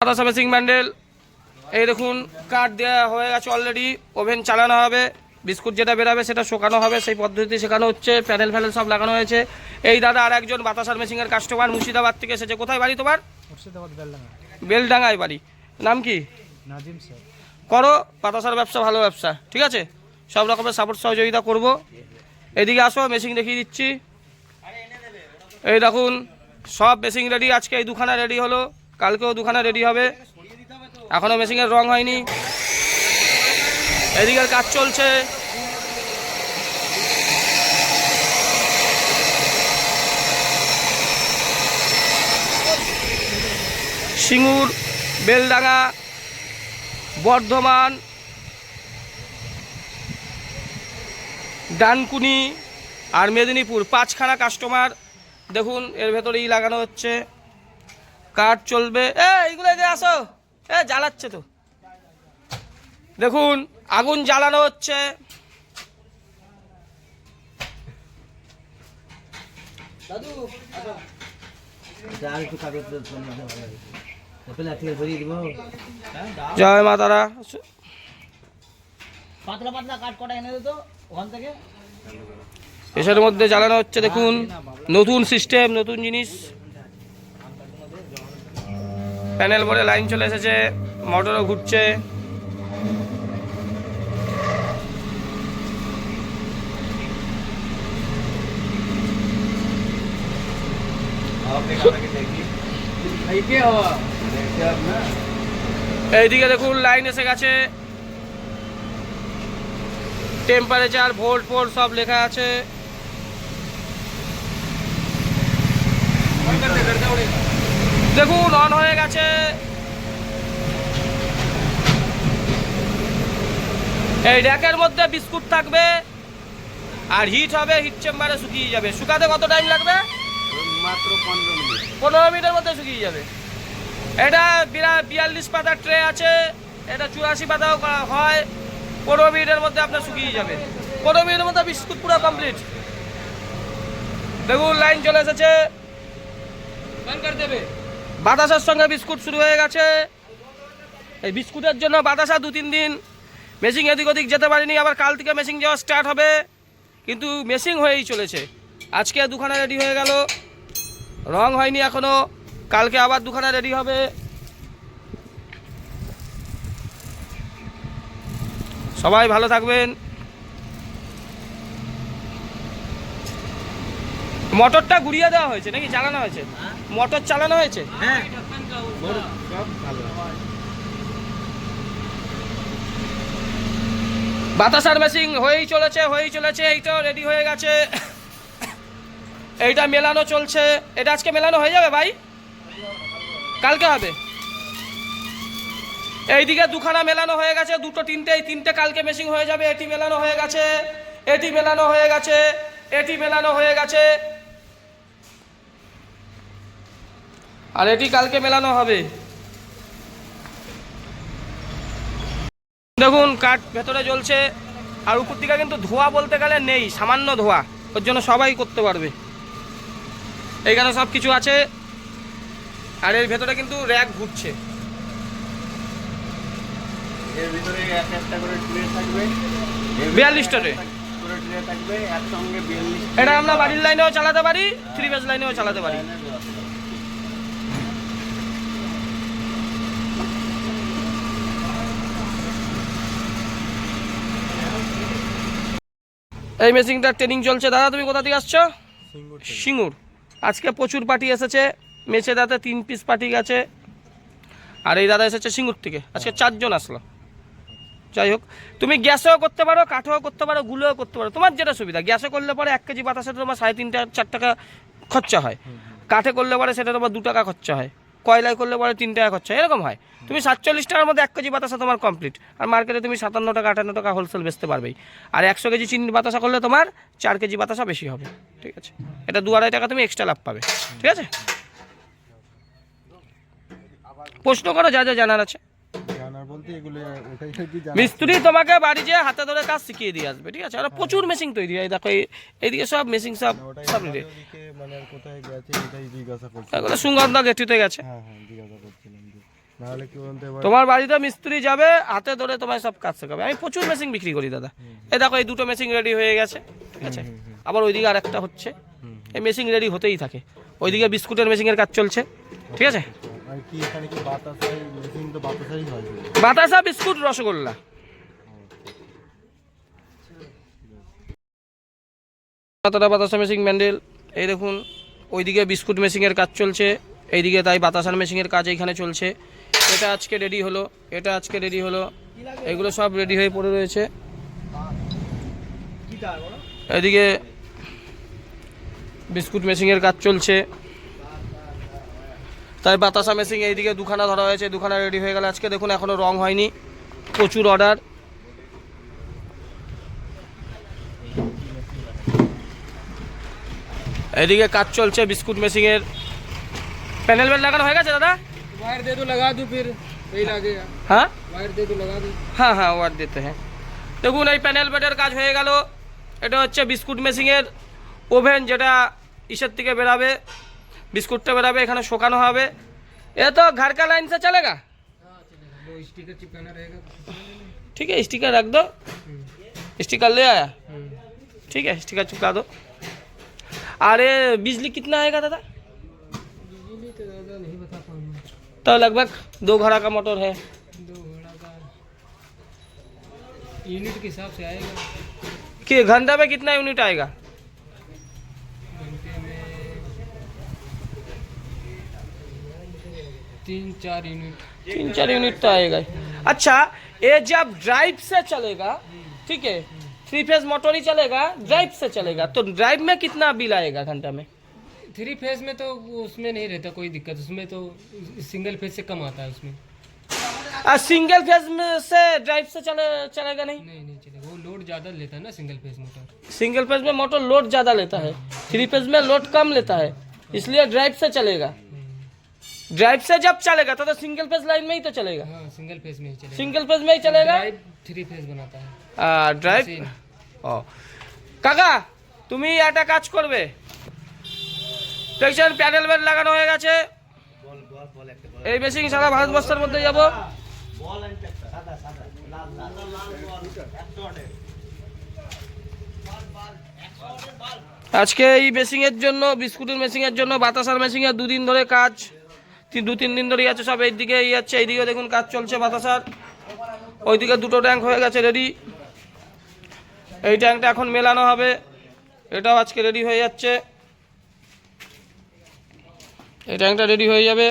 বাতাসা মেশিং ব্যান্ডেল এই দেখুন কাঠ দেওয়া হয়ে গেছে অলরেডি। ওভেন চালানো হবে, বিস্কুট যেটা বেরাবে সেটা শোকানো হবে, সেই পদ্ধতি শেখানো হচ্ছে। প্যানেল ফ্যানেল সব লাগানো হয়েছে। এই দাদা আর একজন বাতাসার মেশিংয়ের কাস্টমার, মুর্শিদাবাদ থেকে এসেছে। কোথায় বাড়ি তোমার? মুর্শিদাবাদ বেলডাঙ্গা। বেলডাঙ্গায় বাড়ি। নাম কি? নাজিম স্যার। করো, বাতাসার ব্যবসা ভালো ব্যবসা, ঠিক আছে, সব রকমের সাপোর্ট সহযোগিতা করব। এদিকে আসো, মেশিন দেখিয়ে দিচ্ছি। এই দেখুন সব মেশিন রেডি। আজকে এই দুখানা রেডি হলো, কালকেও দুখানা রেডি হবে। এখনও মেশিনের রং হয়নি। এদিকের কাজ চলছে। সিঙ্গুর, বেলডাঙ্গা, বর্ধমান, ডানকুনি আর মেদিনীপুর, 5খানা কাস্টমার। দেখুন এর ভেতরেই লাগানো হচ্ছে, কাঠ চলবে। এইগুলো যে আসো, জ্বালাচ্ছে তো। দেখুন আগুন জ্বালানো হচ্ছে। জয় মা তারা। পাতলা পাতলা কাঠ কটা এনে দিত ওখান থেকে। এসবের মধ্যে জ্বালানো হচ্ছে। দেখুন নতুন সিস্টেম, নতুন জিনিস। প্যানেল ভরে লাইন চলে এসেছে, মোটরও ঘুরছে। এইদিকে দেখুন লাইন এসে গেছে, টেম্পারেচার, ভোল্ট ফোল্ট সব লেখা আছে। দেখুন অন হয়ে গেছে। এই র্যাকের মধ্যে বিস্কুট থাকবে আর হিট হবে, হিট চেম্বারে শুকিয়ে যাবে। শুকাতে কত টাইম লাগবে? মাত্র 15 মিনিটের মধ্যে শুকিয়ে যাবে। এটা 42 পাতার ট্রে আছে, এটা 84 পাতাও হয়। 15 মিনিটের মধ্যে আপনার শুকিয়ে যাবে। 15 মিনিটের মধ্যে বিস্কুট পুরো কমপ্লিট। দেখুন লাইন চলে এসেছে। বাতাসার সঙ্গে বিস্কুট শুরু হয়ে গেছে। এই বিস্কুটের জন্য বাতাসা 2-3 দিন মেশিং এদিক ওদিক যেতে পারিনি। আবার কাল থেকে মেশিং যাওয়া স্টার্ট হবে, কিন্তু মেশিং হয়েই চলেছে। আজকে দুখানা রেডি হয়ে গেল, রং হয়নি এখনো। কালকে আবার দুখানা রেডি হবে। সবাই ভালো থাকবেন। মোটরটা ঘুরিয়ে দেওয়া হয়েছে নাকি চালানো হয়েছে? মোটর চালানো হয়েছে। হ্যাঁ, সব ভালো। বাতাসার মেশিন হয়েই চলেছে। এইটাও রেডি হয়ে গেছে, এইটা মেলানো চলছে। এটা আজকে মেলানো হয়ে যাবে ভাই, কালকে হবে। এইদিকে দুখানা মেলানো হয়ে গেছে, দুটো তিনটে, এই তিনটে কালকে মেশিন হয়ে যাবে। এটি মেলানো হয়ে গেছে, এটি মেলানো হয়ে গেছে, এটি মেলানো হয়ে গেছে, আর এটি কালকে মেলানো হবে। দেখুন কাঠ ভেতরে জ্বলছে, আর উপর দিকে কিন্তু ধোয়া বলতে গেলে নেই, সামান্য ধোয়া। ওর জন্য সবাই করতে পারবে। এইখানে সব কিছু আছে, আর এর ভেতরে কিন্তু র্যাক ঘুরছে। এর ভিতরে একটা করে ট্রে থাকবে, 42টা ট্রে করে ট্রে থাকবে একসঙ্গে 42। এটা আমরা বাড়ির লাইনেও চালাতে পারি, 3 ফেজ লাইনেও চালাতে পারি। এই মেশিনটার ট্রেনিং চলছে। দাদা তুমি কোথা থেকে আসছো? সিঙ্গুর। আজকে প্রচুর পার্টি এসেছে। মেছেদাতে 3 পিস পার্টি গেছে, আর এই দাদা এসেছে সিঙ্গুর থেকে। আজকে 4 জন আসলো। যাই হোক, তুমি গ্যাসেও করতে পারো, কাঠেও করতে পারো, গুলোও করতে পারো, তোমার যেটা সুবিধা। গ্যাসে করলে পরে 1 কেজি বাতাসে তোমার 3.5-4 টাকা খরচা হয়। কাঠে করলে পরে সেটা তোমার 2 টাকা খরচা হয়। কয়লায় করলে পরে 3 টাকা খরচা, এরকম হয়। তুমি 47 টাকার মধ্যে 1 কেজি বাতাসা তোমার কমপ্লিট। আর মার্কেটে তুমি 57 টাকা 58 টাকা হোলসেল বেচতে পারবেই। আর 100 কেজি চিনি বাতাসা করলে তোমার 4 কেজি বাতাসা বেশি হবে, ঠিক আছে। এটা 2-2.5 টাকা তুমি এক্সট্রা লাভ পাবে, ঠিক আছে। প্রশ্ন করো যা যা জানার আছে। বলতে এগুলো ওটাই কি জানা মিস্ত্রি তোমাকে বাড়ি যেয়ে হাতে ধরে কাজ শিখিয়ে দিয়ে আসবে, ঠিক আছে? আর প্রচুর মেশিন তৈরি হয়, দেখো এইদিকে সব মেশিন সব ওটাই সব আমাদের রেডি। ওদিকে মানে আর কোথায় গেছে এটাই জিজ্ঞাসা করছি। এগুলো সুগন্ধা গেটুতে গেছে। হ্যাঁ হ্যাঁ জিজ্ঞাসা করছিলাম যে নাহলে কি বলতে এবার তোমার বাড়িতে মিস্ত্রি যাবে, হাতে ধরে তোমায় সব কাজ শেখাবে। আমি প্রচুর মেশিন বিক্রি করি দাদা। এই দেখো এই দুটো মেশিন রেডি হয়ে গেছে, ঠিক আছে? আবার ওইদিকে আর একটা হচ্ছে। এই মেশিন রেডি হতেই থাকে। ওইদিকে বিস্কুটের মেশিনের কাজ চলছে, ঠিক আছে? আর কি এখানে কি বাতাসাই মেশিন তো বাতাসাই হয় শুধু? বাতাসা, বিস্কুট, রসগোল্লা। বাতাসা মেশিন ম্যান্ডেল, এই দেখুন ওইদিকে বিস্কুট মেশিনের কাজ চলছে, এইদিকে তাই বাতাসার মেশিনের কাজ এইখানে চলছে। এটা আজকে রেডি হলো, এটা আজকে রেডি হলো, এগুলো সব রেডি হয়ে পড়ে রয়েছে। এদিকে বিস্কুট মেশিনের কাজ চলছে, তাই বাতাসা মেশিন এইদিকে দুখানা ধরা হয়েছে, দুখানা রেডি হয়ে গেল আজকে। দেখুন এখনও রং হয়নি, প্রচুর অর্ডার। এদিকে কাজ চলছে বিস্কুট মেশিনের। প্যানেল বেল লাগানো হয়ে গেছে দাদা? वायर दे दो लगा दूं फिर वही लगेगा। হ্যাঁ वायर दे दो लगा दूं। হ্যাঁ হ্যাঁ ওয়ার দিতে হ্যাঁ। দেখুন এই প্যানেল বেডের কাজ হয়ে গেল। এটা হচ্ছে বিস্কুট মেশিনের ওভেন, যেটা ইসের থেকে বেরাবে, বিস্কুটটা বেরাবে, এখানে শোকানো হবে। এ তো घर का लाइन से चलेगा? वो स्टिकर चिपकाना रहेगा। ठीक है, स्टिकर रख दो। स्टिकर ले आया, ठीक है, स्टिकर चिपका दो। अरे बिजली कितना आएगा दादा? बिजली तो ज़्यादा नहीं बता पाऊंगा। तो लगभग 2 घड़ा का मोटर है। 2 घड़ा का यूनिट के हिसाब से आएगा। कि घंटे में कितना यूनिट आएगा? घंटे में 3-4 यूनिट। 3-4 यूनिट तो आएगा ही। अच्छा, ये जब ड्राइव से चलेगा, ठीक है, 3 फेज मोटर ही चलेगा, ड्राइव से चलेगा, तो ड्राइव में कितना बिल आएगा घंटा में? 3 फेज में तो उसमें नहीं रहता कोई दिक्कत, उसमें तो सिंगल फेज से कम आता है उसमें। सिंगल फेज में से ड्राइव से चलेगा नहीं? नहीं चलेगा, वो लोड ज़्यादा लेता है ना single phase motor. Single phase में मोटर लोड ज़्यादा लेता है, 3 फेज में लोड कम लेता है, इसलिए ड्राइव से चलेगा। ड्राइव से जब चलेगा तो सिंगल फेज लाइन में ही तो चलेगा, हाँ सिंगल फेज में ही चलेगा। सिंगल फेज में ही चलेगा। ड्राइव 3 फेज बनाता है। ড্রাইভ। ও কাকা, তুমি একটা কাজ করবে, দেখছেন প্যানেল বেড লাগানো হয়ে গেছে। এই মেশিন সারা ভারতবর্ষের মধ্যে যাব। আজকে এই মেশিনের জন্য, বিস্কুটের মেশিনের জন্য, বাতাসার মেশিনের 2 দিন ধরে কাজ, 2-3 দিন ধরেই আছে সব। এইদিকে এই আছে, এইদিকে দেখুন কাজ চলছে বাতাসার। ওইদিকে 2টো ট্যাঙ্ক হয়ে গেছে রেডি, এই ট্যাঙ্কটা এখন মেলানো হবে, এটাও আজকে রেডি হয়ে যাচ্ছে। এই ট্যাঙ্কটা রেডি হয়ে যাবে।